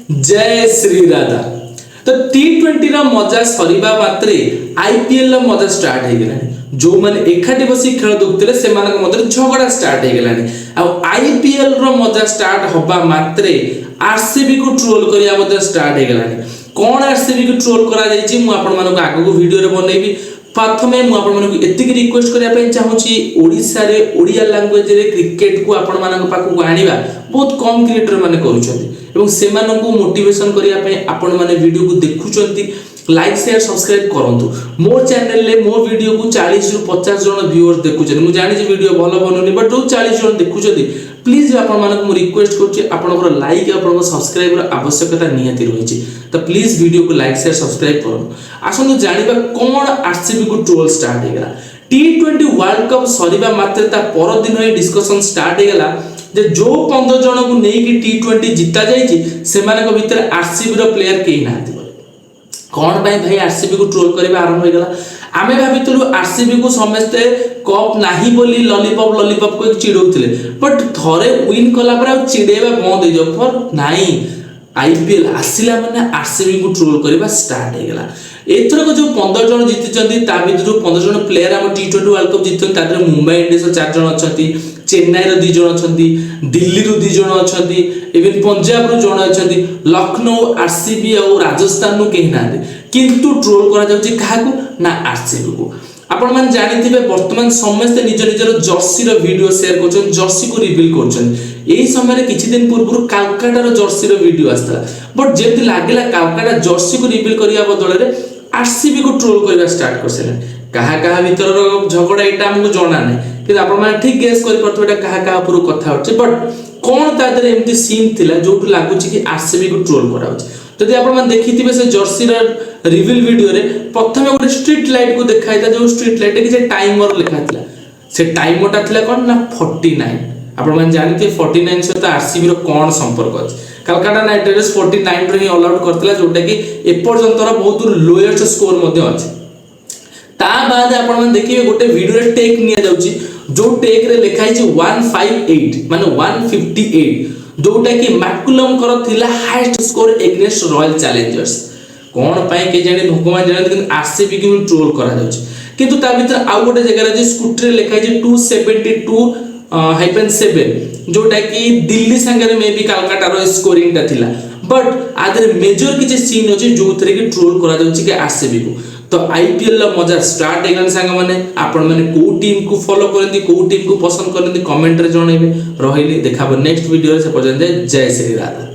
जय श्री राधा। तो टी20 मजा सरीबा मात्रे आईपीएल मजा स्टार्ट हो गलानी। जो माने एकाठी बसी खेल देखुते से झगड़ा स्टार्ट हो गलानी। आईपीएल मजा स्टार्ट होबा मात्रे आरसीबी को ट्रोल करिया स्टार्ट हो गलानी। कौन आरसीबी को ट्रोल करा जायछि मु आपण मानको आगो वीडियो रे बनैबी। प्रथमे मु आपण मानको एतिक रिक्वेस्ट करिया पे चाहूची ओडिसा रे ओडिया लैंग्वेज रे क्रिकेट को आपण मानको पाखु आनिबा बहुत कम क्रिएटर माने करूछथि एवं से मानको मोटिवेशन करिया पे आपण माने वीडियो को देखुछथि। लाइक शेयर सब्सक्राइब करंतु। मो चैनल ले मो वीडियो को 40 रु 50 जन व्यूअर्स देखुछन। मु जानि जे वीडियो भलो बनोनी बट जो 40 जन देखुछथि प्लीज आपण मानको मु रिक्वेस्ट करछि आपनकर लाइक आपनकर सब्सक्राइब र आवश्यकता नियति रहिछि। तो प्लीज वीडियो को लाइक शेयर सब्सक्राइब करन। आसनु जानिबा कोन आरसीबी को ट्रोल स्टार्ट हो गला। टी20 वर्ल्ड कप सरीबा मात्रे ता पर दिन ही डिस्कशन स्टार्ट हो गला जे जो 15 जन को नै कि टी20 जिता जायछि सेमानक भितर आरसीबी रो प्लेयर केही नाथि। कौन पाई भाई आरसीबी को ट्रोल करबा आरंभ हो गला। आमे भाबितलु आरसीबी को समस्ते कप नाही बोली लॉलीपॉप को चिड़ौथिले बट थरे विन कला पर चिड़ेबा बंद हो जाउ फॉर नाही। आईपीएल आसिला माने आरसीबी को ट्रोल करबा स्टार्ट हो गला। एथर को जो 15 जन जीतिचंती ता भितर 15 जन प्लेयर हम टी20 वर्ल्ड कप जीतन तादरे मुंबई इंडियंस 4 जन अछंती, चेन्नई रो 2 जन अछंती, दिल्ली रो 2 जन अछंती, इवन पंजाब रो जन अछंती, लखनऊ आरसीबी और राजस्थान नु केही नादे किंतु ट्रोल करा जाउची काहाकू ना आरसीबी को। आपण मान जानिथिबे वर्तमान समस्त निज निजर जर्सी रो वीडियो शेयर करछन, जर्सी को रिवील करछन। एही समय किछि दिन पूर्व कालकाटा रो जर्सी रो वीडियो आस्ता बट जेति लागला कालकाटा जर्सी को रिवील करिया बदले रे आरसीबी को ट्रोल करबा स्टार्ट करसेले। कहा भीतर झगड़ा एटा हमको जाना नै कि आपण माने ठीक गेस करि परतो एटा कहा पुरो कथा होचे बट कोन तादर एम्ति सीन थिला जोटु लागुची कि आरसीबी को ट्रोल करा होचे। जदि आपण माने देखिथिबे से जर्सी रा रिवील वीडियो रे प्रथमे गोटे स्ट्रीट लाइट को देखाइता जो स्ट्रीट लाइट कि जे टाइमर लिखाथिला से टाइमरटा थिला कोन ना 49। आपण माने जानिते 49 से तो आरसीबी रो कोन संपर्क अछि। कलकत्ता नाइट राइडर्स 49 रे ही ऑल आउट करथिला जोटा कि ए पर्यंतर बहुत लोएस्ट स्कोर मध्ये अछि। ता बाद आपण माने देखिबे गोटे वीडियो रे टेक निया जाउची जो टेक रे लिखाइ छी 158 माने 158 जोटा कि मैकुलम कर थिला highest score against Royal Challengers. कोन पाई के जाने भगवान जाने लेकिन आरसीबी को ट्रोल करा जाउची किंतु ता भीतर आ गोटे जगह जे स्कूटर रे लिखाइ छी 272-7 जोटा कि दिल्ली संगे में भी कलकत्ता रो स्कोरिंग ता थिला बट आदर मेजर किछि सीन अछि जो थरे कि ट्रोल करा जाउची के आरसीबी को। तो आईपीएल ला मजा स्टार्ट हेगन संग माने आपण माने को टीम को फॉलो करंदी को टीम को पसंद करंदी कमेंट रे जणेबे। रहिली देखाबो नेक्स्ट वीडियो रे से पर्यंत जय श्री राधा।